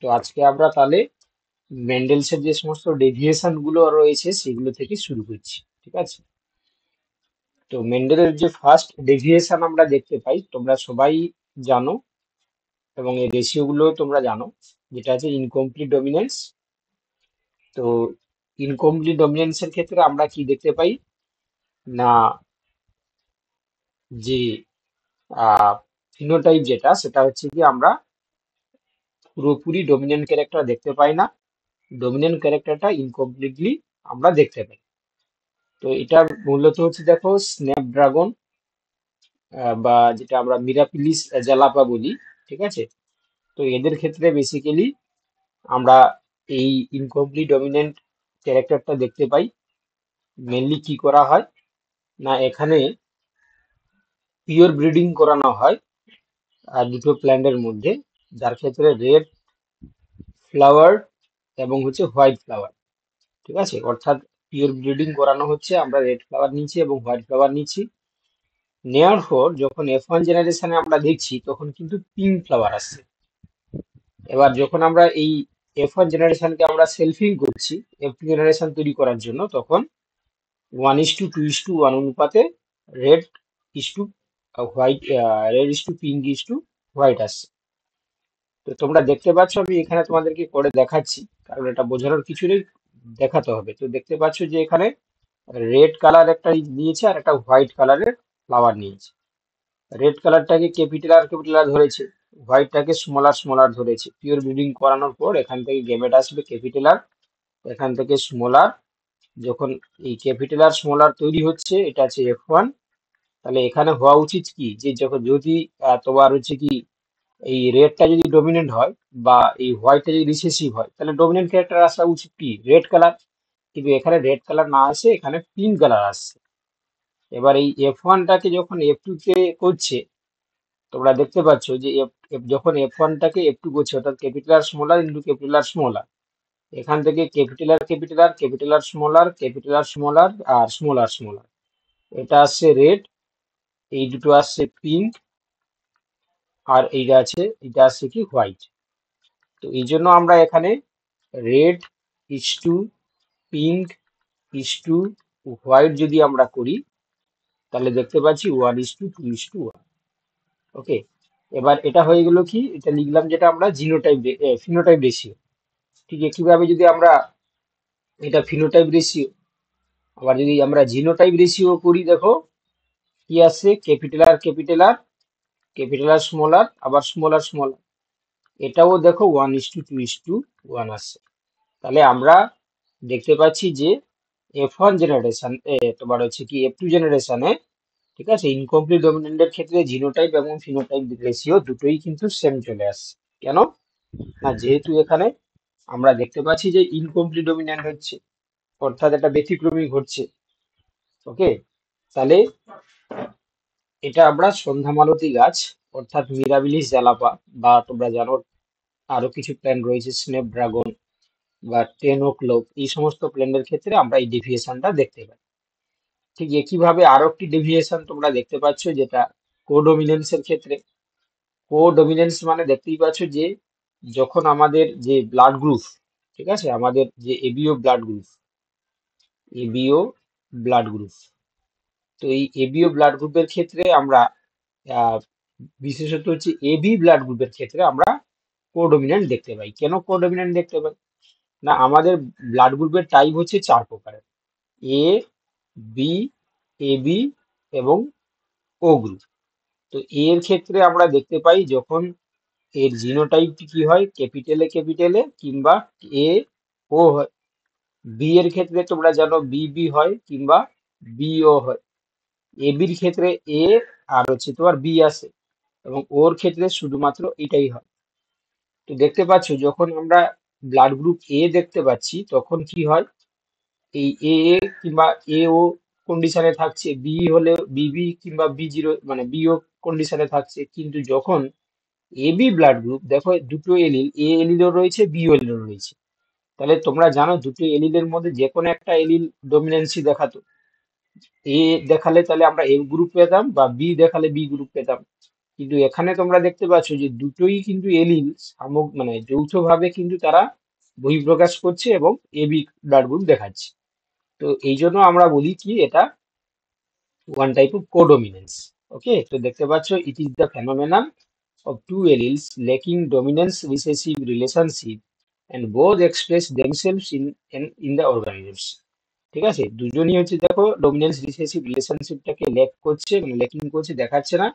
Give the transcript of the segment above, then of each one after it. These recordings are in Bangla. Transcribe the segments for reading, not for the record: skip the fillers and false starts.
তো আজকে আমরা তাহলে মেন্ডেলসের যে সমস্ত ডেভিয়েশন গুলো রয়েছে সেগুলো থেকে শুরু করছি, ঠিক আছে? তো মেন্ডেলের যে ফার্স্ট ডেভিয়েশন আমরা দেখতে পাই, তোমরা সবাই জানো এবং এই রেশিও গুলো তোমরা জানো, যেটা আছে ইনকমপ্লিট ডমিনেন্স। তো ইনকমপ্লিট ডমিনেন্সের ক্ষেত্রে আমরা কি দেখতে পাই না, যে ফিনোটাইপ যেটা সেটা হচ্ছে কি আমরা পুরোপুরি ডমিনেন্ট ক্যারেক্টার দেখতে পাই না, ডমিনেন্ট ক্যারেক্টারটা ইনকমপ্লিটলি আমরা দেখতে পাই। তো এটা মূলত হচ্ছে দেখো স্ন্যাপড্রাগন বা যেটা আমরা মিরাপিলিস জালাপা বলি, ঠিক আছে? তো এদের ক্ষেত্রে বেসিক্যালি আমরা এই ইনকমপ্লিট ডমিনেন্ট ক্যারেক্টারটা দেখতে পাই। মেনলি কি করা হয় না, এখানে পিওর ব্রিডিং করানো হয় আর দুটো প্ল্যান্টের মধ্যে, যার ক্ষেত্রে রেড ফ্লাওয়ার এবং হচ্ছে হোয়াইট ফ্লাওয়ার, ঠিক আছে? অর্থাৎ পিওর ব্রিডিং করানো হচ্ছে, আমরা রেড ফ্লাওয়ার নিচ্ছি এবং হোয়াইট ফ্লাওয়ার নিচ্ছি। নেওয়ার পর যখন F1 জেনারেশনে আমরা দেখছি তখন কিন্তু পিঙ্ক ফ্লাওয়ার আসছে। এবার যখন আমরা এই F1 জেনারেশনকে আমরা সেলফিং করছি F2 জেনারেশন তৈরি করার জন্য, তখন 1:2:1 অনুপাতে red is to white, red is to pink is to white আসছে। তো তোমরা দেখতে পাচ্ছ, আমি এখানে তোমাদেরকে করে দেখাচ্ছি কারণ এটা বোঝানোর কিছু নেই, দেখাতে হবে। তো দেখতে পাচ্ছ যে এখানে রেড কালার একটা নিয়েছে আর একটা হোয়াইট কালারের ফ্লাওয়ার নিয়েছে। রেড কালারটাকে ক্যাপিটাল আর ধরেছে, হোয়াইটটাকে স্মল আর ধরেছে। পিওর ব্রিডিং করানোর পর এখান থেকে গেমেট আসবে ক্যাপিটাল আর, এখান থেকে স্মল আর। যখন এই ক্যাপিটাল আর তৈরি হচ্ছে, এটা আছে F1। তাহলে এখানে হওয়া উচিত কি, যে যখন যদি তোমার হচ্ছে কি এই রেডটা যদি ডমিনেন্ট হয় বা এই হোয়াইটটা যদি রিসেসিভ হয়, তাহলে ডমিনেন্ট ক্যারেক্টার আসা উচিত কি রেড কালার। কিন্তু এখানে রেড কালার না আসে, এখানে পিঙ্ক কালার আসছে। এবার এই F1টাকে যখন F2 তে করছে, তোমরা দেখতে পাচ্ছ যে যখন F1টাকে F2 করছে, অর্থাৎ ক্যাপিটাল আর স্মল আর, এখান থেকে ক্যাপিটাল আর, এটা আসছে রেড, এই দুটো আসছে পিঙ্ক, আর এটা আসছে কি হোয়াইট। তো এই জন্য আমরা এখানে red is to pink is to white যদি আমরা করি, তাহলে দেখতে পাচ্ছি 1:2:1। ওকে, এবার এটা হয়ে গেল কি, এটা লিখলাম যেটা আমরা ফিনোটাইপ রেশিও। ঠিক একইভাবে যদি আমরা এটা ফিনোটাইপ রেশিও, আবার যদি আমরা জিনোটাইপ রেশিও করি, দেখো কি আসছে, ক্যাপিটাল আর আবার স্মল আর, এটাও দেখো 1:2:1 আসছে। তাহলে আমরা দেখতে পাচ্ছি যে F1 জেনারেশন, তোমার হচ্ছে কি F2 জেনারেশনে, ঠিক আছে, ইনকমপ্লিট ডমিনেন্টের ক্ষেত্রে জিনোটাইপ এবং ফিনোটাইপ রেশিও দুটোই কিন্তু সেম চলে আসছে। কেন না, যেহেতু এখানে আমরা দেখতে পাচ্ছি যে ইনকমপ্লিট ডমিন্যান্ট হচ্ছে, অর্থাৎ একটা ব্যতিক্রমী ঘটছে। ওকে, তাহলে এটা আমরা সন্ধ্যামালতী গাছ, অর্থাৎ মিরাবিলিস জ্বালাপা, বা তোমরা জানো আরো কিছু প্ল্যান রয়েছে স্ন্যাপড্রাগন বা টেনোক্লোক, এই সমস্ত প্ল্যানের ক্ষেত্রে আমরা এই ডেভিয়েশনটা দেখতে পাই। ঠিক একইভাবে আরো একটি ডেভিয়েশন তোমরা দেখতে পাচ্ছ, যেটা কোডোমিনেন্সের ক্ষেত্রে। কোডোমিনেন্স মানে দেখতেই পাচ্ছ যে যখন আমাদের যে ব্লাড গ্রুপ, ঠিক আছে, আমাদের যে এবিও ব্লাড গ্রুপ, তো এই এবিও ব্লাড গ্রুপের ক্ষেত্রে আমরা আহ, বিশেষত হচ্ছে এবি ব্লাড গ্রুপের ক্ষেত্রে আমরা কোডোমিনেন্ট দেখতে পাই। কেন কোডোমিনেন্ট দেখতে পাই না, আমাদের ব্লাড গ্রুপের টাইপ হচ্ছে 4 প্রকারের: এ, বি, এবি এবং ও গ্রুপ। তো এর ক্ষেত্রে আমরা দেখতে পাই যখন এর জিনোটাইপটি কি হয়, ক্যাপিটালে কিংবা এ ও হয়। বি এর ক্ষেত্রে তোমরা জানো বিবি হয় কিংবা বিও হয়। এবির ক্ষেত্রে এ আর হচ্ছে তোমার বি আসে, এবং ওর ক্ষেত্রে শুধুমাত্র এটাই হয়। তো দেখতে পাচ্ছ যখন আমরা ব্লাড গ্রুপ এ দেখতে পাচ্ছি, তখন কি হয়, এই এ কিংবা এ ও কন্ডিশনে থাকছে, বি হলে বিবি কিংবা বি0 মানে বিও কন্ডিশনে থাকছে। কিন্তু যখন এবি ব্লাড গ্রুপ দেখো, দুটো এলিল, এ এলিলও রয়েছে, বি এলিলও রয়েছে। তাহলে তোমরা জানো দুটো এলিলের মধ্যে যে কোনো একটা এলিল ডমিনেন্সি দেখাতো, এ দেখালে তাহলে আমরা এ গ্রুপ পেতাম বা বি দেখালে বি গ্রুপ পেতাম। কিন্তু এখানে তোমরা দেখতে পাচ্ছ যে দুটোই কিন্তু এলিল মানে যৌথভাবে কিন্তু তারা বহিঃপ্রকাশ করছে এবং এবি ব্লাড গ্রুপ দেখাচ্ছে। তো এই জন্য আমরা বলি কি এটা ওয়ান টাইপ অফ কোডোমিনেন্স। ওকে, তো দেখতে পাচ্ছ it is the phenomenon of two alleles lacking dominance recessive relationship and both express themselves in the organisms। ঠিক আছে, দুজনই হচ্ছে দেখো ডমিনেন্স রিসেসিভ রিলেশনশিপটাকে ল্যাক করছে, মানে ল্যাকিং করছে, দেখাচ্ছে না,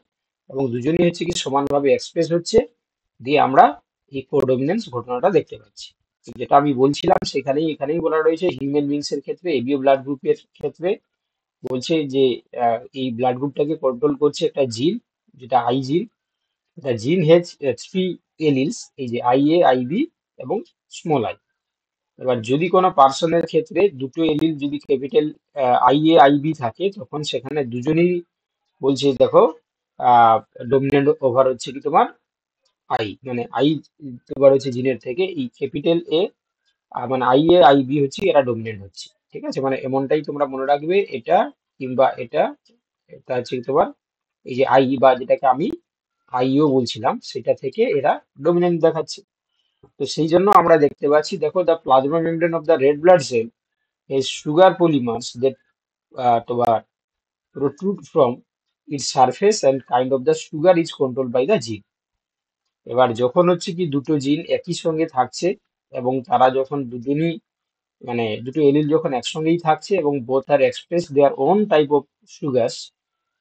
এবং দুজনই হচ্ছে কি সমানভাবে এক্সপ্রেস হচ্ছে, দিয়ে আমরা এই কোডমিনেন্স ঘটনাটা দেখতে পাচ্ছি। তো যেটা আমি বলছিলাম এখানেই বলা রয়েছে হিউম্যান বিংস এর ক্ষেত্রে এবিও ব্লাড গ্রুপের ক্ষেত্রে বলছে যে এই ব্লাড গ্রুপটাকে কন্ট্রোল করছে একটা জিন, যেটা আই জিন। The gene has three alleles, এই যে আই এ, আই বি এবং স্মল আই। এবার যদি কোনো পার্সনের ক্ষেত্রে দুটো এলিল যদি capital I A, I B থাকে, তখন সেখানে দুজনেই বলছে দেখো ডমিনেন্ট ওভার হচ্ছে কি তোমার আই, মানে আই তোমার হচ্ছে জিনের থেকে এই ক্যাপিটাল এ, মানে আই এ, আই বি হচ্ছে এরা ডমিনেন্ট হচ্ছে। ঠিক আছে, মানে এমনটাই তোমরা মনে রাখবে, এটা কিংবা এটা, এটা হচ্ছে কি তোমার এই যে আই বা যেটাকে আমি আইও বলছিলাম, সেটা থেকে এরা ডমিনেন্ট দেখাচ্ছে। তো সেই জন্য আমরা দেখতে পাচ্ছি দেখো the plasma membrane of the red blood cell is sugar polymers that তোমার protrude from its surface and kind of the sugar is controlled by the gene। এবার যখন হচ্ছে কি দুটো জিন একই সঙ্গে থাকছে এবং তারা যখন দুজনই, মানে দুটো এলিল যখন একসঙ্গেই থাকছে এবং both are express their own type of sugars,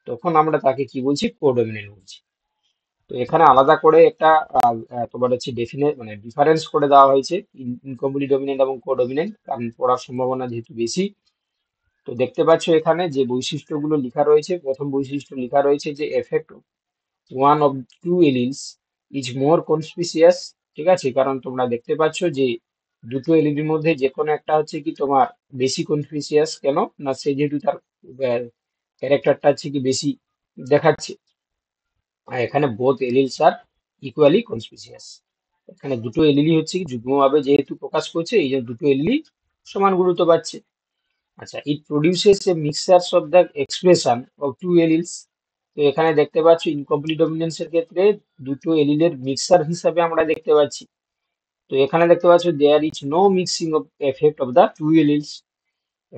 তখন আমরা তাকে কি বলছি, কোডমিনেন্ট বলছি। তো এখানে আলাদা করে একটা তোমার হচ্ছে মানে ডিফারেন্স করে দেওয়া হয়েছে ইনকমপ্লিট ডমিনেন্ট এবং কোডমিনেন্ট, কারণ পড়ার সম্ভাবনা যেহেতু বেশি। তো দেখতে পাচ্ছ এখানে যে বৈশিষ্ট্যগুলো লেখা রয়েছে, প্রথম বৈশিষ্ট্য লেখা রয়েছে যে effect one of two alleles is more conspicuous. ঠিক আছে, কারণ তোমরা দেখতে পাচ্ছ যে দুটো এলইডির মধ্যে যে কোনো একটা হচ্ছে কি তোমার বেশি কনস্পিসিয়াস, কেন না সে যেহেতু তার ক্যারেক্টারটা হচ্ছে কি বেশি দেখাচ্ছে। আর এখানে বোথ এলিলস আর ইকুয়ালি কনস্পিসিয়াস, এখানে দুটো এলিলি হচ্ছে কি যুগ্মভাবে যেহেতু প্রকাশ করছে, এই জন্য দুটো এলিলি সমান গুরুত্ব পাচ্ছে। আচ্ছা, it produces a mixtures of the expression of two alleles. তো এখানে দেখতে পাচ্ছ ইনকমপ্লিট ডমিনেন্সের ক্ষেত্রে দুটো এলিলের মিক্সার হিসাবে আমরা দেখতে পাচ্ছি। তো এখানে দেখতে পাচ্ছ there is no mixing of effect of the two alleles.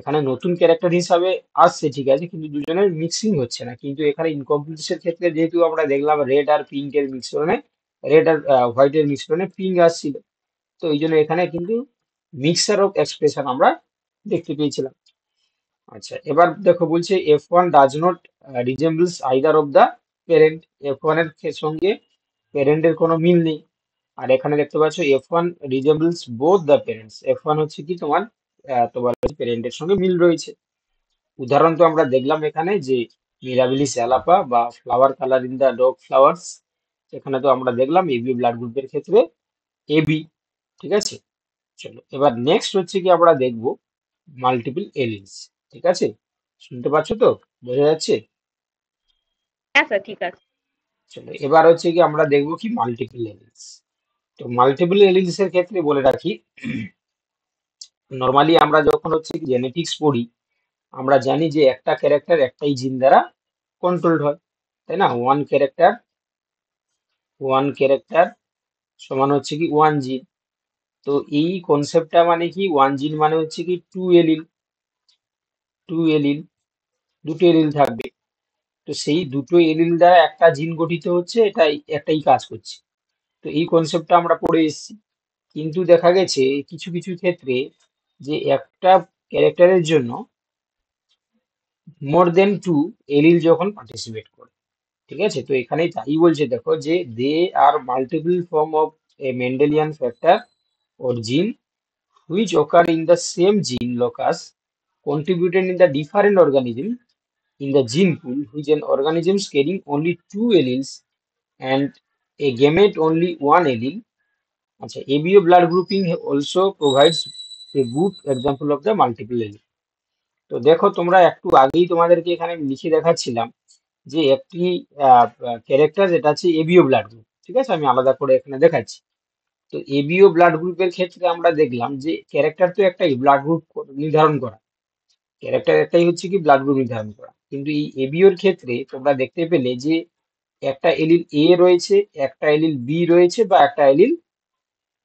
এখানে নতুন ক্যারেক্টার হিসাবে আসছে ঠিক আছে, কিন্তু দুজনের মিক্সিং হচ্ছে না। কিন্তু এখানে ইনকমপ্লিটের ক্ষেত্রে যেহেতু আমরা দেখলাম রেড আর পিঙ্ক এর মিশ্রণে, রেড আর হোয়াইট এর মিশ্রণে পিঙ্ক আসছিল, তো এই জন্য এখানে কিন্তু মিক্সার অফ এক্সপ্রেশন আমরা দেখতে পেয়েছিলাম। আচ্ছা, এবার দেখো বলছে F one does not resembles either of the parent. F one এর সঙ্গে প্যারেন্টের কোনো মিল নেই। আর এখানে দেখতে পাচ্ছ F one resembles both the parents. F one হচ্ছে কি তোমার তোমার প্যারেন্টের সঙ্গে মিল রয়েছে। উদাহরণ তো আমরা দেখলাম এখানে যে মিরাবিলিস অ্যালাপা বা flower colour in the dog flowers, এখানে তো আমরা দেখলাম এবি ব্লাড গ্রুপের ক্ষেত্রে এবি। ঠিক আছে, চলো এবার নেক্সট হচ্ছে কি আমরা দেখব মাল্টিপল এলিলস। ঠিক আছে, শুনতে পাচ্ছ তো, বোঝা যাচ্ছে? হ্যাঁ স্যার, ঠিক আছে। চলো এবার হচ্ছে কি আমরা দেখবো কি মাল্টিপল এলিলস। তো মাল্টিপল এলিলস এর ক্ষেত্রে বলে রাখি, নর্মালি আমরা যখন হচ্ছে কি জেনেটিক্স পড়ি, আমরা জানি যে একটা ক্যারেক্টার একটাই জিন দ্বারা কন্ট্রোলড হয়, তাই না? ওয়ান ক্যারেক্টার সমান হচ্ছে কি ওয়ান জিন। তো এই কনসেপ্টটা মানে কি, ওয়ান জিন মানে হচ্ছে কি টু এলিল, দুটো এলিল থাকবে। তো সেই দুটো এলিল দ্বারা একটা জিন গঠিত হচ্ছে, এটাই একটাই কাজ করছে। তো এই কনসেপ্টটা আমরা পড়ে এসেছি। কিন্তু দেখা গেছে কিছু কিছু ক্ষেত্রে যে একটা ক্যারেক্টারের জন্য মোর দেন টু এলিল যখন পার্টিসিপেট করে। ঠিক আছে, তো এখানেই তাই বলছে দেখো যে they are multiple form of a Mendelian factor or gene which occur in the same gene locus contributed in the different organism in the gene pool, which an organisms carrying only two alleles and a gamete only one allele। আচ্ছা, ABO blood grouping also provides a good example of the multiple allele। তো দেখো তোমরা একটু আগেই তোমাদেরকে এখানে লিখে দেখাচ্ছিলাম যে একটি ক্যারেক্টার যেটা আছে এবিও ব্লাড গ্রুপ। ঠিক আছে, আমি আলাদা করে এখানে দেখাচ্ছি। তো এবিও ব্লাড গ্রুপের ক্ষেত্রে আমরা দেখলাম যে ক্যারেক্টার তো একটাই, ব্লাড গ্রুপ নির্ধারণ করা, ক্যারেক্টার একটাই হচ্ছে কি ব্লাড গ্রুপ নির্ধারণ করা। কিন্তু এই এবিওর ক্ষেত্রে তোমরা দেখতে পেলে যে একটা এলিল এ রয়েছে, একটা এলিল বি রয়েছে, বা একটা এলিল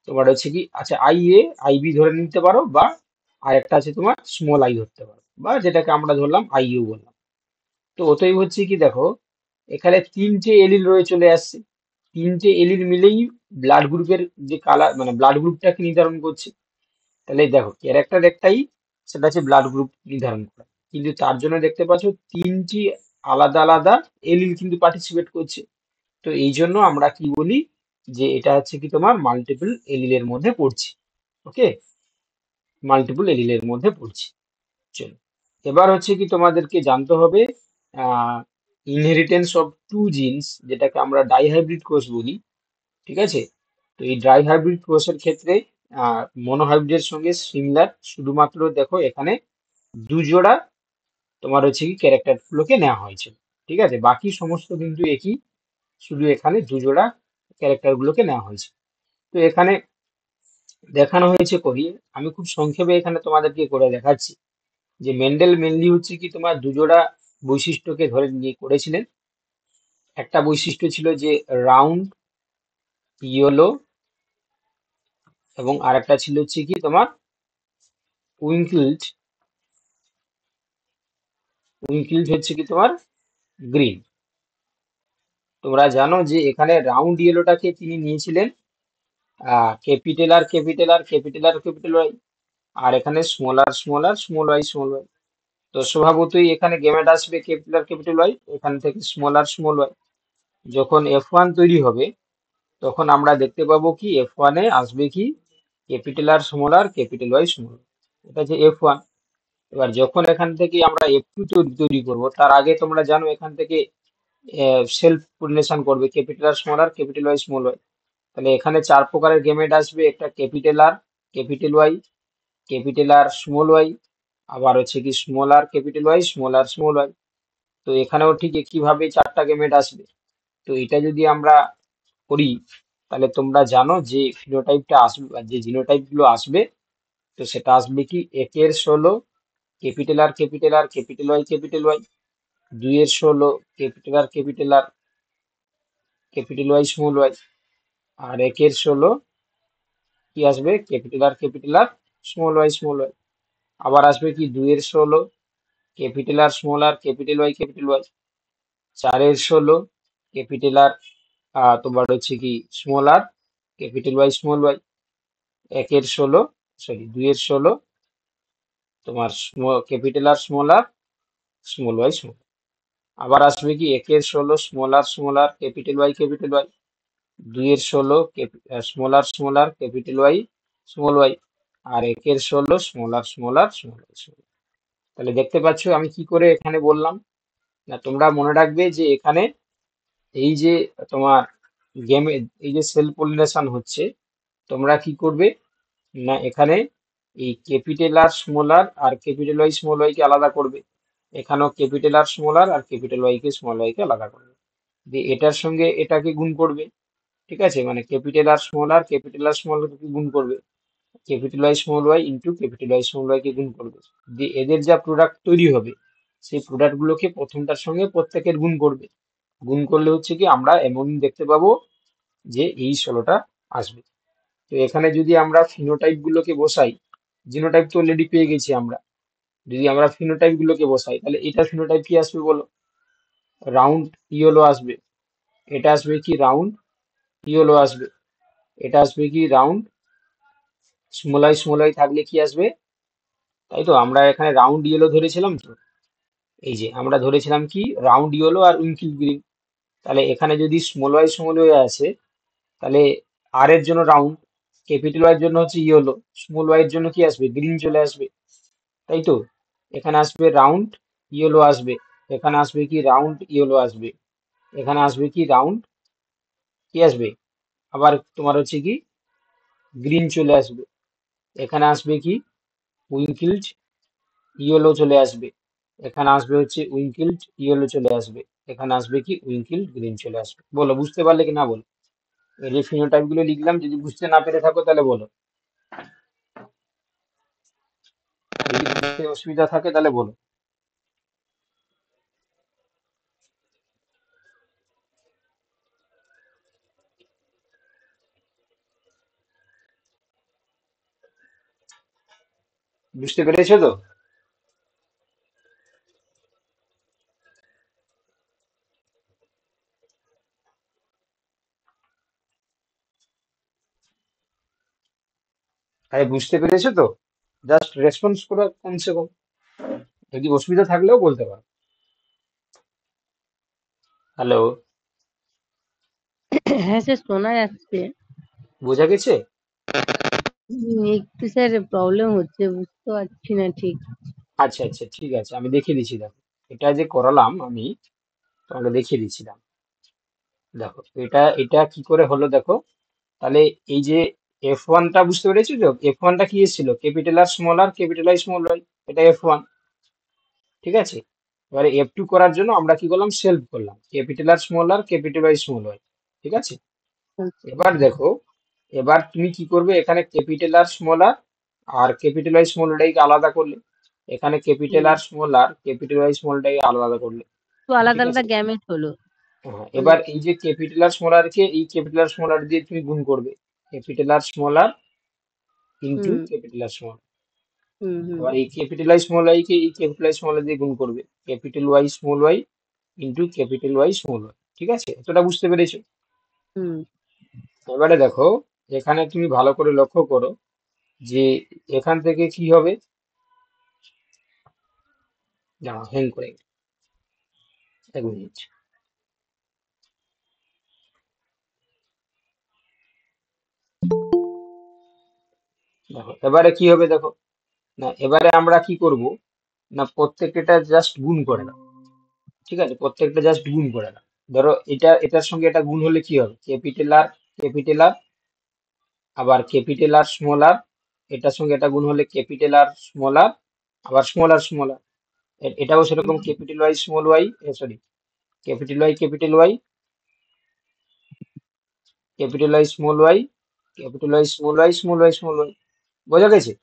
তোমার হচ্ছে কি, আচ্ছা আই এ আই বি ধরে নিতে পারো, বা আরেকটা আছে তোমার স্মল আই ধরতে পারো, বা যেটাকে আমরা ধরলাম আই ইউ বললাম। তো ওটাই হচ্ছে কি, দেখো এখানে তিনটে এলিল রয়ে চলে আসছে, তিনটে এলিল মিলেই ব্লাড গ্রুপের যে কালার, মানে ব্লাড গ্রুপটাকে নির্ধারণ করছে। তাহলে দেখো ক্যারেক্টার একটাই, সেটা হচ্ছে ব্লাড গ্রুপ নির্ধারণ করা, কিন্তু তার জন্য দেখতে পাচ্ছ তিনটি আলাদা আলাদা এলিল কিন্তু পার্টিসিপেট করছে। তো এই জন্য আমরা কি বলি, যে এটা হচ্ছে কি তোমার মাল্টিপল এলিলের মধ্যে পড়ছে। ওকে, মাল্টিপল এলিলের মধ্যে পড়ছে। চলো, এবার হচ্ছে কি তোমাদেরকে জানতে হবে ইনহেরিটেন্স অফ টু জিনস, যেটাকে আমরা ডাইহাইব্রিড ক্রস বলি। ঠিক আছে, তো এই ডাইহাইব্রিড ক্রসের ক্ষেত্রে মনোহাইব্রিডের সঙ্গে সিমিলার, শুধুমাত্র দেখো এখানে দুজোড়া তোমার হচ্ছে কি ক্যারেক্টার গুলোকে নেওয়া হয়েছে। ঠিক আছে, বাকি সমস্ত কিন্তু একই, শুধু এখানে দুজোড়া ক্যারেক্টার গুলোকে নেওয়া হয়েছে। তো এখানে দেখানো হয়েছে করি, আমি খুব সংক্ষেপে এখানে তোমাদেরকে করে দেখাচ্ছি, যে মেন্ডেল মেনলি হচ্ছে কি তোমার দুজোড়া বৈশিষ্ট্যকে ধরে নিয়ে করেছিলেন। একটা বৈশিষ্ট্য ছিল যে রাউন্ড ইয়েলো, এবং আরেকটা ছিল হচ্ছে কি তোমার উইঙ্কিলড, উইঙ্কিলড হচ্ছে কি তোমার গ্রিন। তোমরা জানো যে এখানে রাউন্ড ইয়েলোটাকে তিনি নিয়েছিলেন capital R capital R capital R capital Y, আর এখানে small R small R small Y small Y. তো স্বভাবতই এখানে গেমেট আসবে ক্যাপিটাল আর ক্যাপিটাল ওয়াই, এখান থেকে স্মল আর স্মল ওয়াই। যখন F1 তৈরি হবে, তখন আমরা দেখতে পাবো কি F1 এ আসবে কি capital R small R capital Y small. এটা হচ্ছে F1। এবার যখন এখান থেকে আমরা F2 তৈরি করব, তার আগে তোমরা জানো এখান থেকে সেলফ পলিনেশন করবে capital R small R capital Y small Y. তাহলে এখানে চার প্রকারের গেমেট আসবে, একটা capital R capital Y, capital R small Y, আবার হচ্ছে কি small R capital Y, small R small Y. তো এখানেও ঠিক একইভাবে চারটা গেমেট আসবে। তো এটা যদি আমরা করি, তাহলে তোমরা জানো যে ফিনোটাইপটা আসবে, বা যে জিনোটাইপ গুলো আসবে, তো সেটা আসবে কি একের 16 capital R capital R capital Y, দুইয়ের 16 capital R capital Y small Y, আর একের 16 কি আসবে ক্যাপিটাল আর স্মল ওয়াই। আবার আসবে কি দুইয়ের 16 ক্যাপিটাল আর ক্যাপিটাল ওয়াই, চারের 16 ক্যাপিটাল আর তোমার হচ্ছে কি স্মল আর স্মল ওয়াই, একের 16 সরি দুইয়ের 16 তোমার capital R small Y small. আবার আসবে কি একের 16 স্মল আর ক্যাপিটাল ওয়াই, দুইয়ের 16 small R capital Y small Y, আর একের 16 স্মল ওয়াই স্মল। তাহলে দেখতে পাচ্ছ আমি কি করে এখানে বললাম, না তোমরা মনে রাখবে যে এখানে এই যে তোমার গেমে এই যে সেল পলিনেশন হচ্ছে, তোমরা কি করবে, না এখানে এই capital R capital Y small Y কে আলাদা করবে, এখানেও ক্যাপিটাল আর ক্যাপিটাল ওয়াই কে আলাদা করবে, দিয়ে এটার সঙ্গে এটাকে গুণ করবে। ঠিক আছে, মানে ক্যাপিটাল আর স্মল কে গুণ করবে, capital Y small Y into capital Y small Y কে গুণ করবে, দিয়ে এদের যা প্রোডাক্ট তৈরি হবে, সেই প্রোডাক্ট গুলোকে প্রথমটার সঙ্গে প্রত্যেকের গুণ করবে। গুণ করলে হচ্ছে কি আমরা এমন দেখতে পাবো যে এই 16টা আসবে। তো এখানে যদি আমরা ফিনোটাইপ গুলোকে বসাই, জিনোটাইপ তো অলরেডি পেয়ে গেছি আমরা, যদি আমরা ফিনোটাইপ গুলোকে বসাই, তাহলে এটা ফিনোটাইপ কি আসবে বলো, রাউন্ড ইয়েলো আসবে। এটা আসবে কি রাউন্ড ইয়েলো আসবে। এটা আসবে কি রাউন্ড স্মল আই থাকলে কি আসবে, তাই তো আমরা এখানে রাউন্ড ইয়েলো ধরেছিলাম তো, এই যে আমরা ধরেছিলাম কি রাউন্ড ইয়েলো আর উইঙ্কিল গ্রিন। তাহলে এখানে যদি স্মল ওয়াই আছে, তাহলে আর এর জন্য রাউন্ড, ক্যাপিটাল ওয়াই এর জন্য হচ্ছে ইয়েলো, স্মল ওয়াই এর জন্য কি আসবে গ্রিন চলে আসবে, তাই তো। এখানে আসবে রাউন্ড ইয়েলো আসবে, এখানে আসবে কি রাউন্ড ইয়েলো আসবে, এখানে আসবে কি রাউন্ড কি আসবে, আবার তোমার হচ্ছে কি গ্রিন চলে আসবে, এখানে আসবে কি উইঙ্কিলড ইয়েলো চলে আসবে, এখানে আসবে হচ্ছে উইঙ্কিলড ইয়েলো চলে আসবে, এখানে আসবে কি উইঙ্কিলড গ্রিন চলে আসবে। বলো বুঝতে পারলে কি না বলো, এই যে ফিনোটাইপ গুলো লিখলাম, যদি বুঝতে না পেরে থাকো তাহলে বলো, যদি বুঝতে অসুবিধা থাকে তাহলে বলো। বুঝতে পেরেছো তো? আরে বুঝতে পেরেছো তো? জাস্ট রেসপন্স করো কমসে কম, যদি অসুবিধা থাকলেও বলতে পারো। হ্যালো, হ্যাঁ স্যার, শোনা যাচ্ছে। বোঝা গেছে? একটু স্যার প্রবলেম হচ্ছে, বুঝতে পারছি না ঠিক। আচ্ছা আচ্ছা, ঠিক আছে, আমি দেখিয়ে দিচ্ছি। দেখো, এটা যে করালাম আমি, তোমাকে দেখিয়ে দিচ্ছিলাম। দেখো, এটা এটা কি করে হলো দেখো। তাহলে এই যে F1টা বুঝতে পেরেছো তো? F1টা কি এসেছিল? Capital R small R capital I small Y, এটা F1। ঠিক আছে, এবারে F2 করার জন্য আমরা কি করলাম? সেলফ করলাম capital R small R capital I small Y. ঠিক আছে, আচ্ছা। এবার দেখো, এবার তুমি কি করবে? এখানে capital R small R capital I small ওয়াইকে আলাদা করলে, এখানে ক্যাপিটাল হুম। আর স্মল আর ক্যাপিটাল আই স্মলটাকে আলাদা করলে। তো আলাদা ঠিক আলাদা আছে, গ্যামেট হলো। হ্যাঁ, মানে এবার এই যে ক্যাপিটাল আর স্মল আর কে এই ক্যাপিটাল আর স্মল আর দিয়ে তুমি গুণ করবে, capital R small R into hmm, capital R small. Hmm, hmm, আবার এই ক্যাপিটাল আই স্মল আই কে এই ক্যাপিটাল আই স্মল দিয়ে গুণ করবে, capital Y small Y into capital Y small Y. ঠিক আছে, এতটা বুঝতে পেরেছো? হুম। এবারে দেখো, এখানে তুমি ভালো করে লক্ষ্য করো যে এখান থেকে কি হবে। দাঁড়াও, হ্যাং করে গেছে। এক মিনিট। দেখো এবারে কি হবে দেখো, না এবারে আমরা কি করব, না প্রত্যেকটা জাস্ট গুণ করে দাও। ঠিক আছে, প্রত্যেকটা জাস্ট গুণ করে দাও। ধরো এটা এটার সঙ্গে এটা গুণ হলে কি হবে? ক্যাপিটাল আর ক্যাপিটাল আর, আবার ক্যাপিটাল আর স্মল আর, এটার সঙ্গে এটা গুণ হলে ক্যাপিটাল আর স্মল আর, আবার স্মল আর স্মল আর। এটাও সেরকম capital Y small Y, sorry, capital Y capital Y, capital Y small Y, capital Y small Y small Y small Y. বোঝা গেছে?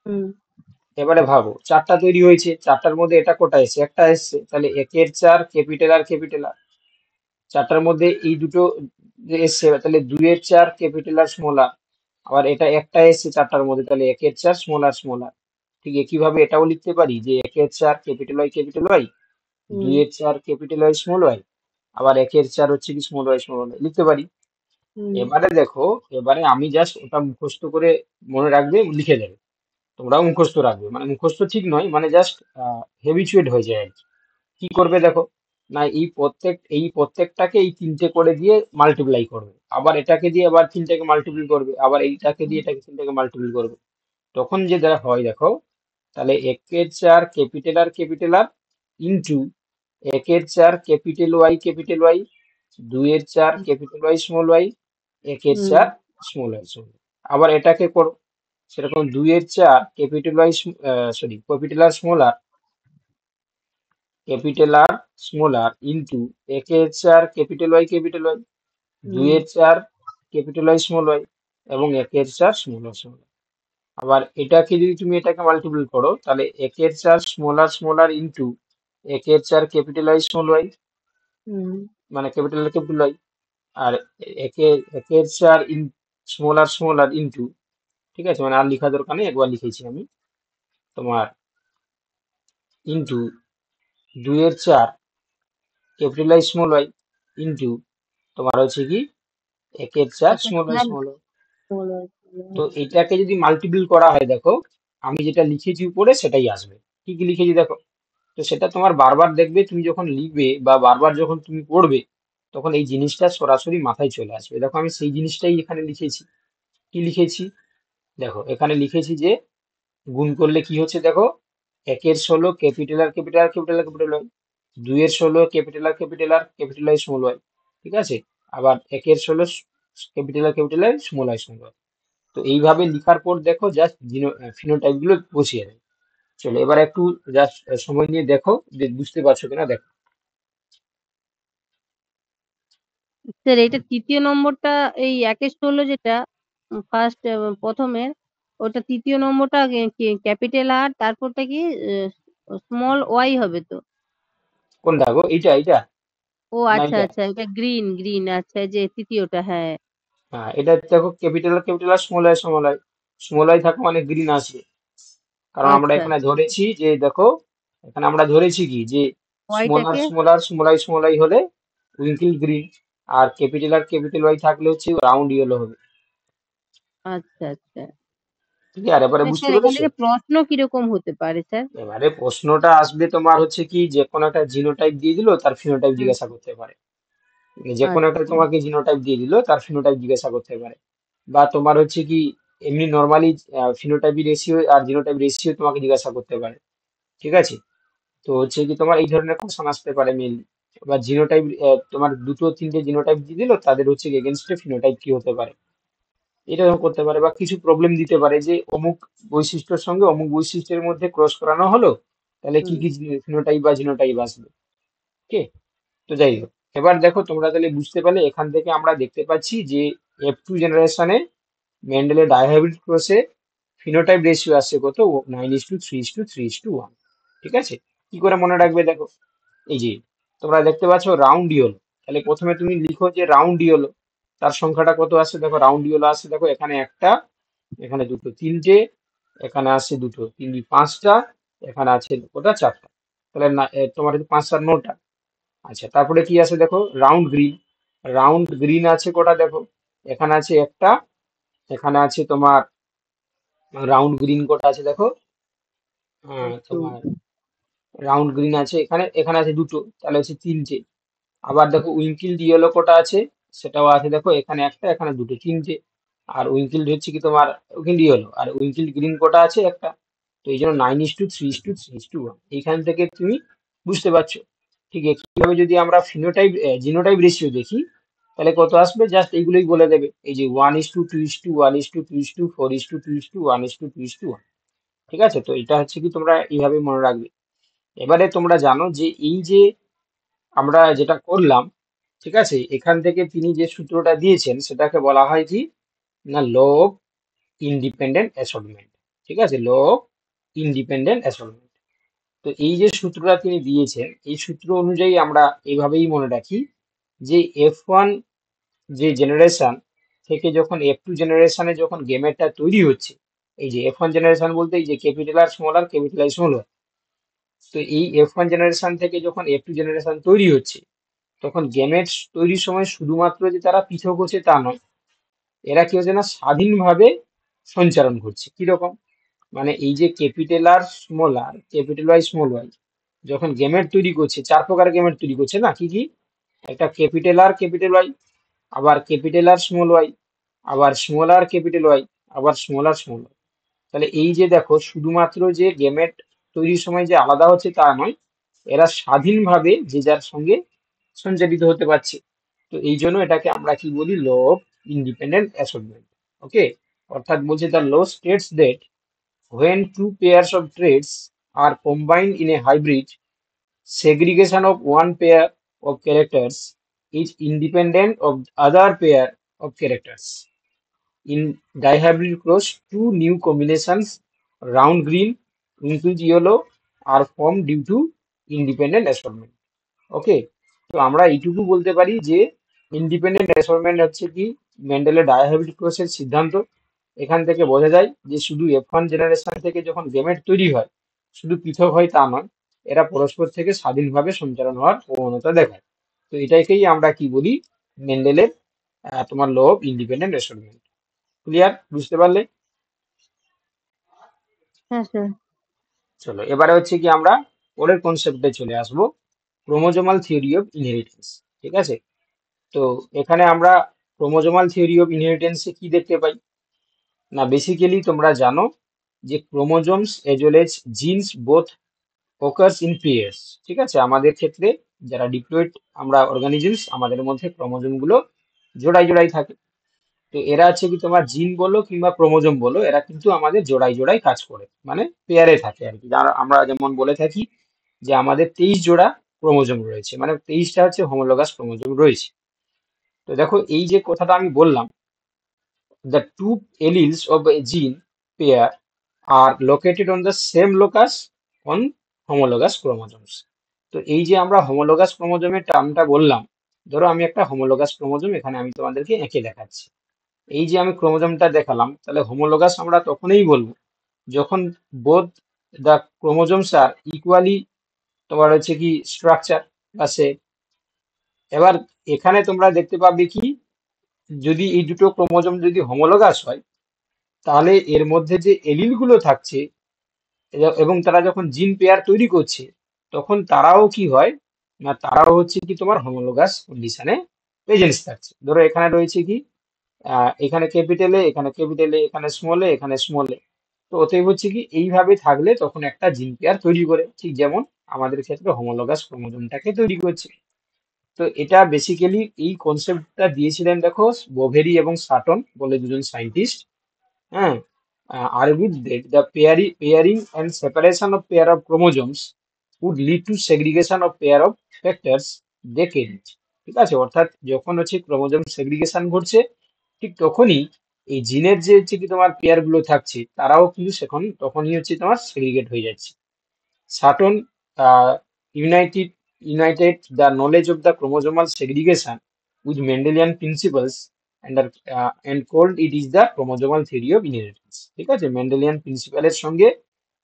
হুম, এবারে ভাবো, চারটা তৈরি হয়েছে, চারটার মধ্যে এটা কোটা এসছে? একটা এসছে, তাহলে একের চার ক্যাপিটাল আর ক্যাপিটাল আর। চারটার মধ্যে এই দুটো যে এসছে, তাহলে দুইয়ের চার ক্যাপিটাল আর স্মল আর। আবার এটা একটা এসছে চারটার মধ্যে, তাহলে একের চার স্মল আর স্মল আর। ঠিক একইভাবে এটাও লিখতে পারি যে একের চার ক্যাপিটাল ওয়াই, হুম, দুইয়ের চার ক্যাপিটাল ওয়াই স্মল ওয়াই, আবার একের চার হচ্ছে কি স্মল ওয়াই লিখতে পারি। হুম, এবারে দেখো, এবারে আমি জাস্ট ওটা মুখস্থ করে মনে রাখবে, লিখে দেবে। তোমরাও মুখস্থ রাখবে, মানে মুখস্থ ঠিক নয়, মানে জাস্ট হেবিচুয়েট হয়ে যায় আর কি। কি করবে দেখো, না এই প্রত্যেকটাকে এই তিনটে করে দিয়ে মাল্টিপ্লাই করবে, আবার এটাকে দিয়ে আবার তিনটাকে মাল্টিপ্লাই করবে, আবার এইটাকে দিয়ে এটাকে তিনটাকে মাল্টিপ্লাই করবে। তখন যে দ্বারা হয় দেখো, তাহলে একের চার ক্যাপিটাল আর ইন্টু একের চার ক্যাপিটাল ওয়াই, দুইয়ের চার ক্যাপিটাল ওয়াই স্মল ওয়াই, একের হুম, চার স্মল ওয়াই স্মল। আবার এটাকে করো সেরকম, দুইয়ের চার capital Y, sorry, capital R small R, capital R small R into একের চার ক্যাপিটাল ওয়াই, হুম, দুইয়ের চার ক্যাপিটাল ওয়াই স্মল ওয়াই, এবং একের চার স্মল আর। আবার এটাকে যদি তুমি এটাকে মাল্টিপ্লাই করো, তাহলে একের চার স্মল আর ইন্টু একের চার ক্যাপিটাল ওয়াই স্মল ওয়াই, হুম, মানে ক্যাপিটাল ওয়াই। আর একের চার স্মল আর ইন্টু, ঠিক আছে, মানে আর লেখা দরকার নেই, একবার লিখেছি আমি, তোমার ইন্টু দুইয়ের চার capital Y small Y into তোমার হচ্ছে কি একের চার একের স্মল ওয়াই চার স্মল ওয়াই। ষোলো। তো এটাকে যদি মাল্টিপল করা হয় দেখো, আমি যেটা লিখেছি উপরে সেটাই আসবে। কি কি লিখেছি দেখো, তো সেটা তোমার বারবার দেখবে, তুমি যখন লিখবে বা বারবার যখন তুমি পড়বে, তখন এই জিনিসটা সরাসরি মাথায় চলে আসবে। দেখো আমি সেই জিনিসটাই এখানে লিখেছি। কি লিখেছি দেখো, এখানে লিখেছি যে গুণ করলে কি হচ্ছে দেখো, একের ষোলো ক্যাপিটাল ওয়াই, দুইয়ের ষোলো ক্যাপিটাল আর স্মল ওয়াই। ঠিক আছে, আবার একের ষোলো ক্যাপিটাল আর স্মল ওয়াই। তো এইভাবে লিখার পর দেখো জাস্ট ফিনোটাইপ গুলো বসিয়ে দেয়। চলো এবার একটু জাস্ট সময় নিয়ে দেখো যে বুঝতে পারছো কিনা দেখো। স্যার এটা তৃতীয় নম্বরটা, এই একের ষোলো যেটা ফার্স্ট প্রথমের, ওটা তৃতীয় নম্বরটা ক্যাপিটাল আর তারপরটা কি স্মল ওয়াই হবে তো? কোনটা গো? এইটা ও না আচ্ছা এইটা? আচ্ছা, এটা গ্রিন গ্রিন, আচ্ছা, এই যে তৃতীয়টা, হ্যাঁ। হ্যাঁ, এটা দেখো ক্যাপিটাল আর স্মল ওয়াই থাকে মানে গ্রিন আসবে। কারণ আমরা আচ্ছা এখানে আচ্ছা ধরেছি যে দেখো, এখানে আমরা ধরেছি কি যে স্মলার ওয়াইটাকে স্মলার স্মলাই স্মলাই হলে টুইঙ্কেল গ্রিন, আর ক্যাপিটাল ওয়াই থাকলে হচ্ছে রাউন্ড ইয়েলো হবে। আচ্ছা আচ্ছা ঠিক আছে, আর এবারে বুঝতে স্যার এখান পেরেছো? থেকে প্রশ্ন কিরকম হতে পারে স্যার? এবারে প্রশ্নটা আসবে তোমার হচ্ছে কি, যে কোনো একটা জিনোটাইপ দিয়ে দিল, তার ফিনোটাইপ হুম, জিজ্ঞাসা করতে পারে। মানে যে কোনো একটা আচ্ছা তোমাকে জিনোটাইপ দিয়ে দিল, তার ফিনোটাইপ জিজ্ঞাসা করতে পারে। বা তোমার হচ্ছে কি এমনি নর্মালি ফিনোটাইপ রেশিও আর জিনোটাইপ রেশিও তোমাকে জিজ্ঞাসা করতে পারে। ঠিক আছে, তো হচ্ছে কি তোমার এই ধরনের কোশ্চেন আসতে পারে মেনলি। বা জিনোটাইপ, তোমার দুটো তিনটে জিনোটাইপ দিয়ে দিল, তাদের হচ্ছে এগেনস্টে ফিনোটাইপ কি হতে পারে, এটা করতে পারে। বা কিছু প্রবলেম দিতে পারে যে অমুক বৈশিষ্ট্যের সঙ্গে অমুক বৈশিষ্ট্যের মধ্যে ক্রস করানো হলো, তাহলে কি হুম কি ফিনোটাইপ বা জিনোটাইপ আসবে। ওকে, তো যাই হোক, এবার দেখো তোমরা তাহলে বুঝতে পারলে এখান থেকে আমরা দেখতে পাচ্ছি যে F2 জেনারেশনে মেন্ডেলের ডাইহাইব্রিড ক্রসে ফিনোটাইপ রেশিও আসছে কত, 9:3:3:1। ঠিক আছে, কি করে মনে রাখবে দেখো, এই যে তোমরা দেখতে পাচ্ছ রাউন্ড ইয়েলো, তাহলে প্রথমে তুমি লিখো যে রাউন্ড ইয়েলো তার সংখ্যাটা কত আসছে, দেখো রাউন্ড ইয়েলো আসছে, দেখো এখানে একটা, এখানে দুটো তিনটে, এখানে আসছে দুটো তিন দুই পাঁচটা, এখানে আছে ওটা চারটা, তাহলে না তোমার হচ্ছে পাঁচ চার নটা। আচ্ছা, তারপরে কি আছে দেখো, রাউন্ড গ্রিন, রাউন্ড গ্রিন আছে কটা দেখো, এখানে আছে একটা, এখানে আছে তোমার রাউন্ড গ্রিন কটা আছে দেখো, একটু তোমার রাউন্ড গ্রিন আছে এখানে, এখানে আছে দুটো, তাহলে হচ্ছে তিনটে। আবার দেখো উইঙ্কিল ইয়েলো কোটা আছে, সেটাও আছে দেখো, এখানে একটা এখানে দুটো তিনটে। আর উইঙ্কিল হচ্ছে কি তোমার উইঙ্কিল ইয়েলো, আর উইঙ্কিল গ্রিন কোটা আছে একটা। তো এই জন্য 9:3:3:1 এইখান থেকে তুমি বুঝতে পারছো। ঠিক একইভাবে যদি আমরা ফিনোটাইপ জিনোটাইপ রেশিও দেখি, তাহলে কত আসবে, জাস্ট এইগুলোই বলে দেবে, এই যে 1:2:1:2:4:2:2:1:2:1। ঠিক আছে, তো এটা হচ্ছে কি তোমরা এইভাবে মনে রাখবে। এবারে তোমরা জানো যে এই যে আমরা যেটা করলাম, ঠিক আছে, এখান থেকে তিনি যে সূত্রটা দিয়েছেন সেটাকে বলা হয় কি না, ল অফ ইন্ডিপেন্ডেন্ট অ্যাসর্টমেন্ট। ঠিক আছে, ল অফ ইন্ডিপেন্ডেন্ট অ্যাসর্টমেন্ট। তো এই যে সূত্রটা তিনি দিয়েছেন, এই সূত্র অনুযায়ী আমরা এইভাবেই মনে রাখি যে F1 যে জেনারেশন থেকে যখন F2 জেনারেশনে যখন গেমেটটা তৈরি হচ্ছে, এই যে F1 জেনারেশন বলতে এই যে capital R small R capital R small, তো এই F1 জেনারেশন থেকে যখন F2 জেনারেশন তৈরি হচ্ছে, তখন গেমেটস তৈরির সময় শুধুমাত্র যে তারা পৃথক হচ্ছে তা নয়, এরা কি হচ্ছে না স্বাধীনভাবে সঞ্চারণ করছে। কিরকম, মানে এই যে capital R small R capital Y small Y যখন গেমেট তৈরি করছে, চার প্রকার গেমেট তৈরি করছে না, কি কি, একটা ক্যাপিটাল আর ক্যাপিটাল ওয়াই, আবার ক্যাপিটাল আর স্মল ওয়াই, আবার স্মল আর ক্যাপিটাল ওয়াই, আবার স্মল আর স্মল ওয়াই। তাহলে এই যে দেখো, শুধুমাত্র যে গেমেট তৈরির সময় যে আলাদা হচ্ছে তা নয়, এরা স্বাধীনভাবে যে যার সঙ্গে সঞ্চালিত হতে পারছে। তো এই জন্য এটাকে আমরা কি বলি, law of independent assortment. Okay, অর্থাৎ বলছে the law states that when two pairs of traits are combined in a hybrid, segregation of one pair of characters is independent of the other pair of characters. In dihybrid cross, two new combinations, round green, wrinkled yellow, are formed due to independent assortment. ওকে, তো আমরা এইটুকু বলতে পারি যে ইন্ডিপেন্ডেন্ট অ্যাসর্টমেন্ট হচ্ছে কি মেন্ডেলের ডায়াহাইব্রিড ক্রসের সিদ্ধান্ত। এখান থেকে বোঝা যায় যে শুধু F1 জেনারেশন থেকে যখন গেমেট তৈরি হয়, শুধু পৃথক হয় তা নয়, এরা পরস্পর থেকে স্বাধীনভাবে সঞ্চালন হওয়ার প্রবণতা দেখায়। তো এটাকেই আমরা কি বলি, মেন্ডেলের তোমার law of independent assortment. Clear, বুঝতে পারলে? হ্যাঁ স্যার। চলো এবারে হচ্ছে কি আমরা পরের কনসেপ্টে চলে আসবো, ক্রোমোজোমাল থিওরি অফ ইনহেরিটেন্স। ঠিক আছে, তো এখানে আমরা ক্রোমোজোমাল থিওরি অফ ইনহেরিটেন্সে কি দেখতে পাই না, বেসিক্যালি তোমরা জানো যে chromosomes as well as genes both occurs in pairs. ঠিক আছে, আমাদের ক্ষেত্রে যারা ডিপ্লয়েড আমরা অর্গানিজমস, আমাদের মধ্যে ক্রোমোজোম গুলো জোড়ায় জোড়ায় থাকে। তো এরা হচ্ছে কি তোমার জিন বলো কিংবা ক্রোমোজোম বলো, এরা কিন্তু আমাদের জোড়ায় জোড়ায় কাজ করে, মানে পেয়ারে থাকে আর কি। যারা আমরা যেমন বলে থাকি যে আমাদের 23 জোড়া ক্রোমোজোম রয়েছে, মানে 23টা হচ্ছে হোমোলোগাস ক্রোমোজোম রয়েছে। তো দেখো এই যে কথাটা আমি বললাম, the two alleles of a gene pair are located on the same locus on homologous chromosomes. তো এই যে আমরা হোমোলোগাস ক্রোমোজোমের টার্মটা বললাম, ধরো আমি একটা হোমোলোগাস ক্রোমোজোম এখানে আমি তোমাদেরকে এঁকে দেখাচ্ছি। এই যে আমি ক্রোমোজোমটা দেখালাম, তাহলে হোমোলোগাস আমরা তখনই বলবো যখন both the chromosomes are equally তোমার হচ্ছে কি স্ট্রাকচার বা shape। এবার এখানে তোমরা দেখতে পাবে কি, যদি এই দুটো ক্রোমোজোম যদি হোমোলোগাস হয়, তাহলে এর মধ্যে যে এলিল গুলো থাকছে এবং তারা যখন জিন পেয়ার তৈরি করছে, তখন তারাও কি হয় না, তারাও হচ্ছে কি তোমার হোমোলোগাস কন্ডিশনে প্রেজেন্স থাকছে। ধরো এখানে রয়েছে কি, এখানে ক্যাপিটাল এ, এখানে ক্যাপিটাল এ, এখানে স্মল এ, এখানে স্মল এ। তো অতএব হচ্ছে কি এইভাবে থাকলে তখন একটা জিন পেয়ার তৈরি করে, ঠিক যেমন আমাদের ক্ষেত্রে হোমোলোগাস ক্রোমোজোমটাকে তৈরি করছে। তো এটা বেসিক্যালি এই কনসেপ্টটা দিয়েছিলেন দেখো বোভেরি এবং সাটন বলে দুজন সায়েন্টিস্ট। হ্যাঁ, argued that the pairing and separation of pair of chromosomes would lead to segregation of pair of factors they carried। ঠিক আছে, অর্থাৎ যখন হচ্ছে ক্রোমোজোম সেগ্রিগেশন ঘটছে, ঠিক তখনই এই জিনের যে হচ্ছে কি তোমার পেয়ার গুলো থাকছে, তারাও কিন্তু তখনই হচ্ছে তোমার সেগ্রিগেট হয়ে যাচ্ছে। Sutton united the knowledge of the chromosomal segregation with Mendelian principles and called it is the chromosomal theory of inheritance। ঠিক আছে, মেন্ডেলিয়ান প্রিন্সিপালের সঙ্গে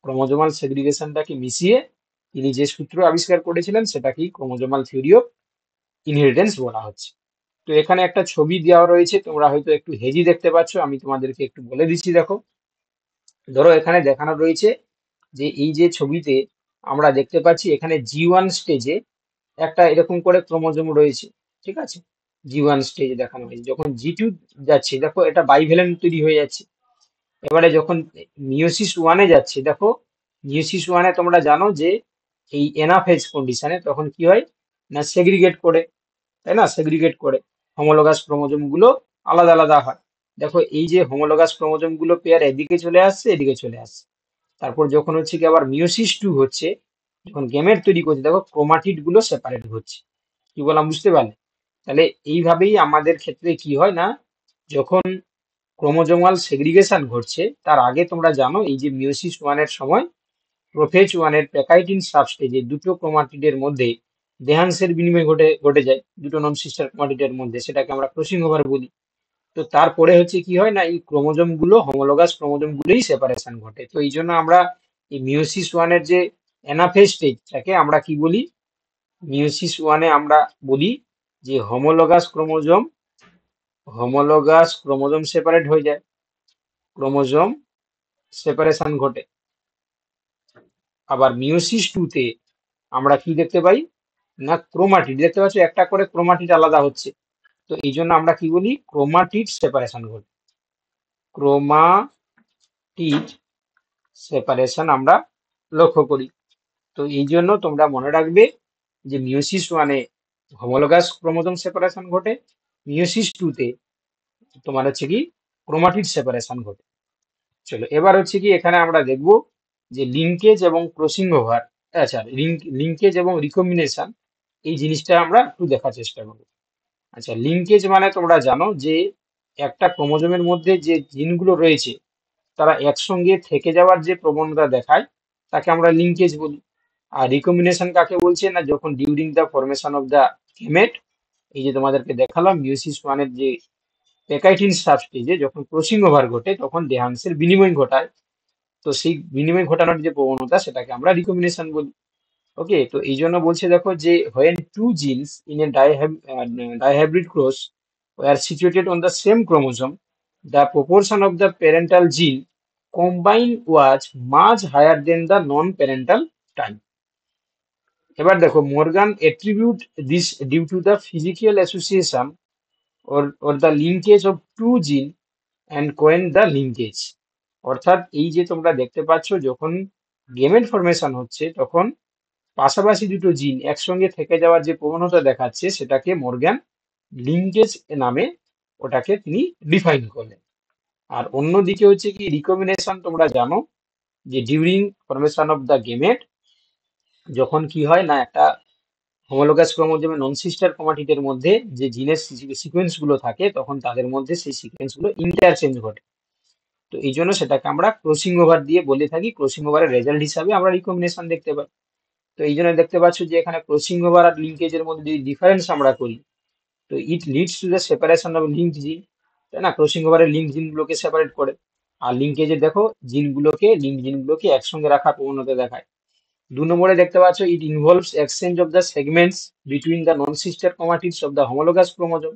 ক্রোমোজোমাল সেগ্রিগেশনটাকে মিশিয়ে তিনি যে সূত্র আবিষ্কার করেছিলেন সেটাকেই ক্রোমোজোমাল থিওরি অফ ইনহেরিটেন্স বলা হচ্ছে। তো এখানে একটা ছবি দেওয়া রয়েছে, তোমরা হয়তো একটু হেজি দেখতে পাচ্ছ, আমি তোমাদেরকে একটু বলে দিচ্ছি। দেখো, ধরো এখানে দেখানো রয়েছে যে এই যে ছবিতে আমরা দেখতে পাচ্ছি, এখানে জি1 স্টেজে একটা এরকম করে ক্রোমোজোম রয়েছে। ঠিক আছে, জি1 স্টেজে দেখানো হয়েছে। যখন জি2 যাচ্ছে, দেখো এটা বাইভ্যালেন্ট তৈরি হয়ে যাচ্ছে। এবারে যখন মিওসিস ওয়ানে যাচ্ছে, দেখো মিওসিস ওয়ানে তোমরা জানো যে এই এনাফেজ কন্ডিশনে তখন কি হয় না, সেগ্রিগেট করে, তাই না, সেগ্রিগেট করে হোমোলোগাস ক্রোমোজোম গুলো আলাদা আলাদা হয়। দেখো এই যে হোমোলোগাস ক্রোমোজোম গুলো পেয়ার এদিকে চলে আসছে, এদিকে চলে আসছে। তারপর যখন হচ্ছে কি আবার মিওসিস টু হচ্ছে, যখন গেমেট তৈরি করছে, দেখো ক্রোমাটিড গুলো সেপারেট হচ্ছে। কি বললাম বুঝতে পারলে? তাহলে এইভাবেই আমাদের ক্ষেত্রে কি হয় না, যখন ক্রোমোজোমাল সেগ্রিগেশন ঘটছে, তার আগে তোমরা জানো এই যে মিওসিস ওয়ানের সময় প্রোফেজ ওয়ানের প্যাকাইটিন সাবস্টেজে দুটো ক্রোমাটিডের মধ্যে দেহাংশের বিনিময় ঘটে ঘটে যায়, দুটো নন সিস্টার ক্রোমাটিডের মধ্যে, সেটাকে আমরা ক্রসিং ওভার বলি। তো তারপরে হচ্ছে কি হয় না, এই ক্রোমোজোম গুলো হোমোলোগাস ক্রোমোজোম গুলোই সেপারেশন ঘটে। তো এই জন্য আমরা এই মিওসিস ওয়ানের যে অ্যানাফেজ স্টেজটাকে আমরা কি বলি, মিওসিস ওয়ানে আমরা বলি যে হোমোলোগাস ক্রোমোজোম সেপারেট হয়ে যায়, ক্রোমোজোম সেপারেশন ঘটে। আবার মিওসিস টু তে আমরা কি দেখতে পাই না, ক্রোমাটিড দেখতে পাচ্ছ, একটা করে ক্রোমাটিড আলাদা হচ্ছে। তো এই জন্য আমরা কি বলি, ক্রোমাটিড সেপারেশন ঘটে, ক্রোমাটিড সেপারেশন আমরা লক্ষ্য করি। তো এই জন্য তোমরা মনে রাখবে যে মিওসিস ওয়ানে হোমোলোগাস ক্রোমোজোম সেপারেশন ঘটে, মিওসিস টু তে তোমার হচ্ছে কি ক্রোমাটিড সেপারেশন ঘটে। চলো এবার হচ্ছে কি এখানে আমরা দেখব যে লিঙ্কেজ এবং ক্রসিং ওভার, আচ্ছা লিঙ্কেজ এবং রিকম্বিনেশন, এই জিনিসটা আমরা একটু দেখার চেষ্টা করব। আচ্ছা, লিঙ্কেজ মানে তোমরা জানো যে একটা ক্রোমোজোমের মধ্যে যে জিনগুলো রয়েছে তারা একসঙ্গে থেকে যাওয়ার যে প্রবণতা দেখায়, তাকে আমরা লিঙ্কেজ বলি। আর রিকম্বিনেশন কাকে বলছে না, যখন during the formation of the gamete, এই যে তোমাদেরকে দেখালাম মিওসিস ওয়ানের যে প্যাকাইটিন সাবস্টেজে যখন ক্রসিং ওভার ঘটে, তখন দেহাংশের বিনিময় ঘটায়। তো সেই বিনিময় ঘটানোর যে প্রবণতা, সেটাকে আমরা রিকম্বিনেশন বলি। ওকে, তো এই জন্য বলছে দেখো যে when two genes in a dihybrid cross were situated on the same chromosome, the proportion of the parental gene combined was much higher than the non-parental type। এবার দেখো Morgan attribute this due to the physical association or the linkage of two gene and coin the linkage। অর্থাৎ এই যে তোমরা দেখতে পাচ্ছ, যখন গেমেট ফরমেশন হচ্ছে, তখন পাশাপাশি দুটো জিন একসঙ্গে থেকে যাওয়ার যে প্রবণতা দেখাচ্ছে, সেটাকে মর্গ্যান লিঙ্কেজ নামে ওটাকে তিনি ডিফাইন করলেন। আর অন্যদিকে হচ্ছে কি রিকম্বিনেশন, তোমরা জানো যে during formation of the gamete, যখন কি হয় না, একটা হোমোলোগাস ক্রোমোজোমে নন সিস্টার ক্রোমাটিডের মধ্যে যে জিনের সিকোয়েন্স গুলো থাকে, তখন তাদের মধ্যে সেই সিকোয়েন্স গুলো ইন্টারচেঞ্জ ঘটে। তো এই জন্য সেটাকে আমরা ক্রসিং ওভার দিয়ে বলে থাকি, ক্রসিং ওভারের রেজাল্ট হিসাবে আমরা রিকম্বিনেশন দেখতে পাই। তো এই জন্য দেখতে পাচ্ছ যে এখানে ক্রসিং ওভার আর লিঙ্কেজের মধ্যে যদি ডিফারেন্স আমরা করি, তো it leads to the separation of link জিন, তাই না, ক্রসিং ওভারের লিঙ্ক জিন গুলোকে সেপারেট করে। আর লিঙ্কেজে দেখো লিঙ্ক জিনগুলোকে একসঙ্গে রাখার প্রবণতা দেখায়। 2 নম্বরে দেখতে পাচ্ছ it involves exchange of the segments between the non sister chromatids of the homologous chromosome.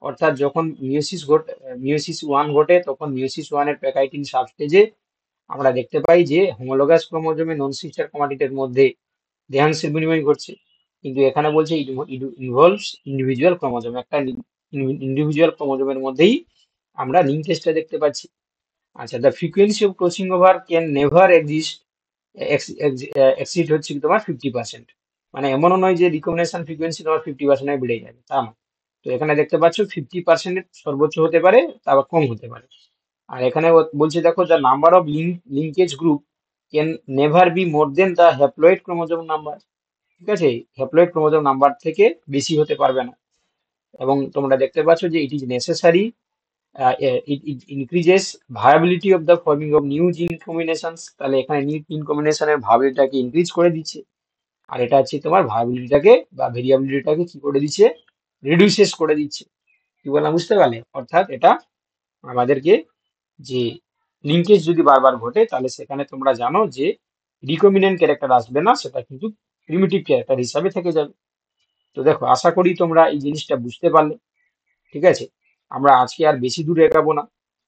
অর্থাৎ যখন মিওসিস 1 ঘটে তখন মিওসিস 1 এর প্যাকাইটিন সাবস্টেজে আমরা দেখতে পাই যে হোমোলোগাস ক্রোমোজোমে নন সিস্টার ক্রোমাটিডের মধ্যে দেহাংশের বিনিময় ঘটছে। কিন্তু এখানে বলছে ইট ইনভলভস ইন্ডিভিজুয়াল ক্রোমোজোম, একটা ইন্ডিভিজুয়াল ক্রোমোজোমের মধ্যেই আমরা লিঙ্কেজটা দেখতে পাচ্ছি। আচ্ছা, the frequency of crossing over can never exceed হচ্ছে কি তোমার 50%। মানে এমনও নয় যে রিকগনিশন ফ্রিকোয়েন্সি তোমার 50% বেড়ে যাবে, তা না। তো এখানে দেখতে পাচ্ছ 50% সর্বোচ্চ হতে পারে, তারপর কম হতে পারে। আর এখানে বলছে দেখো the number of linkage group can never be more than the haploid chromosome number. ঠিক আছে, হ্যাপ্লয়েড ক্রোমোজোম নাম্বার থেকে বেশি হতে পারবে না। এবং তোমরা দেখতে পাচ্ছ যে it is necessary, it increases viability of the forming of new gene combinations। তাহলে এখানে নিউ জিন কম্বিনেশনের ভাবিলিটিটাকে ইনক্রিজ করে দিচ্ছে। আর এটা হচ্ছে তোমার ভায়াবিলিটিটাকে বা ভেরিয়াবিলিটিটাকে কি করে দিচ্ছে, রিডিউসেস করে দিচ্ছে। কি বললাম বুঝতে পারলে? অর্থাৎ এটা আমাদেরকে যে লিঙ্কেজ যদি বারবার ঘটে তাহলে সেখানে তোমরা জানো যে রিকম্বিনেন্ট ক্যারেক্টার আসবে না, সেটা কিন্তু প্রিমিটিভ ক্যারেক্টার হিসাবে থেকে যাবে। তো দেখো, আশা করি তোমরা এই জিনিসটা বুঝতে পারলে। ঠিক আছে, আমরা আজকে আর বেশি দূর এগাবো না।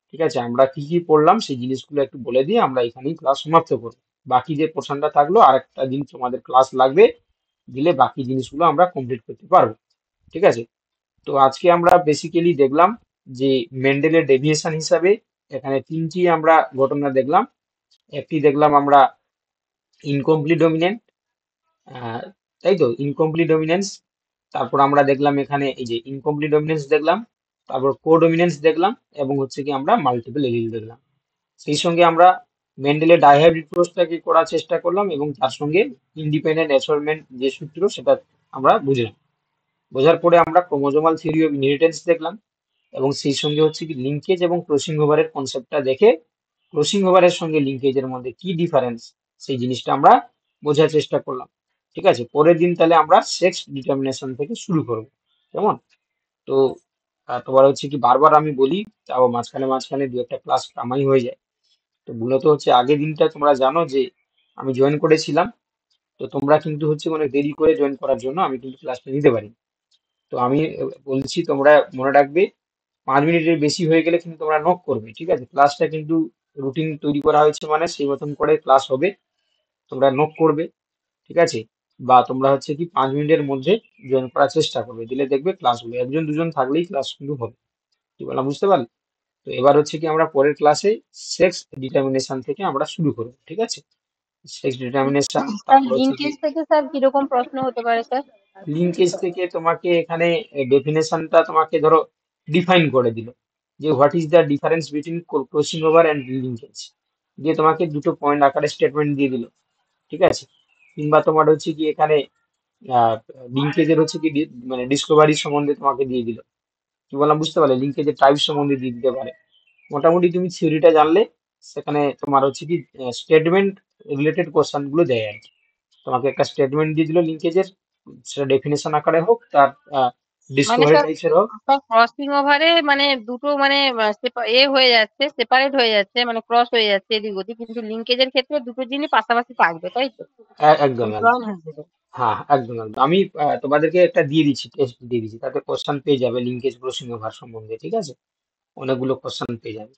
ঠিক আছে, আমরা কি কি পড়লাম সেই জিনিসগুলো একটু বলে দিয়ে আমরা এখানেই ক্লাস সমাপ্ত করবো। বাকি যে পোর্শনটা থাকলো আর একটা দিন তোমাদের ক্লাস লাগবে, দিলে বাকি জিনিসগুলো আমরা কমপ্লিট করতে পারবো। ঠিক আছে, তো আজকে আমরা বেসিক্যালি দেখলাম যে মেন্ডেলের ডেভিয়েশন হিসাবে এখানে 3টি আমরা ঘটনা দেখলাম। একটি দেখলাম আমরা ইনকমপ্লিট ডমিনেন্ট, তাই তো, ইনকমপ্লিট ডমিনেন্স। তারপর আমরা দেখলাম এখানে এই যে ইনকমপ্লিট ডমিনেন্স দেখলাম, তারপর কোডমিনেন্স দেখলাম, এবং হচ্ছে কি আমরা মাল্টিপল এলিল দেখলাম। সেই সঙ্গে আমরা মেন্ডেলের ডাইহাইব্রিড ক্রসটাকে করার চেষ্টা করলাম এবং তার সঙ্গে ইন্ডিপেন্ডেন্ট অ্যাসর্টমেন্ট যে সূত্র সেটা আমরা বুঝলাম। বোঝার পরে আমরা ক্রোমোজোমাল থিওরি অফ ইনহেরিটেন্স দেখলাম, এবং সেই সঙ্গে হচ্ছে কি লিঙ্কেজ এবং ক্রসিং ওভারের কনসেপ্টটা দেখে ক্রসিং ওভারের সঙ্গে লিঙ্কেজের মধ্যে কি ডিফারেন্স সেই জিনিসটা আমরা বোঝার চেষ্টা করলাম। ঠিক আছে, পরের দিন তাহলে আমরা সেক্স ডিটারমিনেশন থেকে শুরু করব, কেমন? তো তোমার হচ্ছে কি বারবার আমি বলি, তাও মাঝখানে মাঝখানে দু একটা ক্লাস কামাই হয়ে যায়। তো মূলত হচ্ছে আগের দিনটা তোমরা জানো যে আমি জয়েন করেছিলাম, তো তোমরা কিন্তু হচ্ছে অনেক দেরি করে জয়েন করার জন্য আমি কিন্তু ক্লাসটা নিতে পারি। তো আমি বলছি তোমরা মনে রাখবে, 5 মিনিটের বেশি হয়ে গেলে কিন্তু তোমরা নক করবে। ঠিক আছে, ক্লাসটা কিন্তু রুটিন তৈরি করা হয়েছে, মানে সেই মতন করে ক্লাস হবে, তোমরা নক করবে। ঠিক আছে, বা তোমরা হচ্ছে কি 5 মিনিটের মধ্যে জয়েন করার চেষ্টা করবে, দিলে দেখবে ক্লাসগুলো একজন দুজন থাকলেই ক্লাস কিন্তু হবে। কি বললাম বুঝতে পারলে? তো এবার হচ্ছে কি আমরা পরের ক্লাসে সেক্স ডিটারমিনেশন থেকে আমরা শুরু করবো। ঠিক আছে, সেক্স ডিটারমিনেশন, স্যার তারপর হচ্ছে কি লিঙ্কেজ থেকে স্যার কিরকম প্রশ্ন হতে পারে স্যার? লিঙ্কেজ থেকে তোমাকে এখানে ডেফিনেশনটা তোমাকে ধরো ডিফাইন করে দিল যে what is the difference between crossing over and linkage, দিয়ে তোমাকে দুটো পয়েন্ট আকারে স্টেটমেন্ট দিয়ে দিল। ঠিক আছে, কিংবা তোমার হচ্ছে কি এখানে লিঙ্কেজের হচ্ছে কি মানে ডিসকভারি সম্বন্ধে তোমাকে দিয়ে দিল। কি বললাম বুঝতে পারলে? লিঙ্কেজের টাইপ সম্বন্ধে দিয়ে দিতে পারে। মোটামুটি তুমি থিওরিটা জানলে সেখানে তোমার হচ্ছে কি স্টেটমেন্ট রিলেটেড কোশ্চেন গুলো দেয় আর কি। তোমাকে একটা স্টেটমেন্ট দিয়ে দিল লিঙ্কেজের, সেটা ডেফিনেশন আকারে হোক, তার মানে ডিসকভারি স্যার টাইপের হোক। ক্রসিং ওভারে মানে দুটো মানে এ হয়ে যাচ্ছে, সেপারেট হয়ে যাচ্ছে, মানে ক্রস হয়ে যাচ্ছে এদিক ওদিক, কিন্তু লিঙ্কেজের ক্ষেত্রে দুটো জিনিস পাশাপাশি থাকবে, তাই তো? একদম মানে একদম। জয়েন হয়ে যাবে। হ্যাঁ, একদম একদম। আমি তোমাদেরকে একটা দিয়ে দিচ্ছি, টেস্ট দিয়ে দিচ্ছি, তাতে কোশ্চেন পেয়ে যাবে লিঙ্কেজ ক্রসিং ওভার সম্বন্ধে। ঠিক আছে, অনেকগুলো কোশ্চেন পেয়ে যাবে।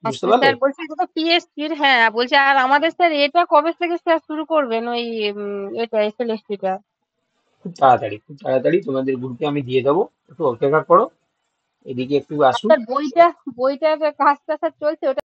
বুঝতে আচ্ছা পারলে? স্যার, বলছি এটা তো পিএসসির, হ্যাঁ বলছি, আর আমাদের স্যার এটা কবে থেকে স্যার শুরু করবেন ওই এটা এসএলএসটি টা? খুব তাড়াতাড়ি তোমাদের গ্রুপে আমি দিয়ে দেবো, একটু অপেক্ষা করো, এদিকে একটু আর আসুক। স্যার বইটার কাজটা স্যার চলছে ওটা?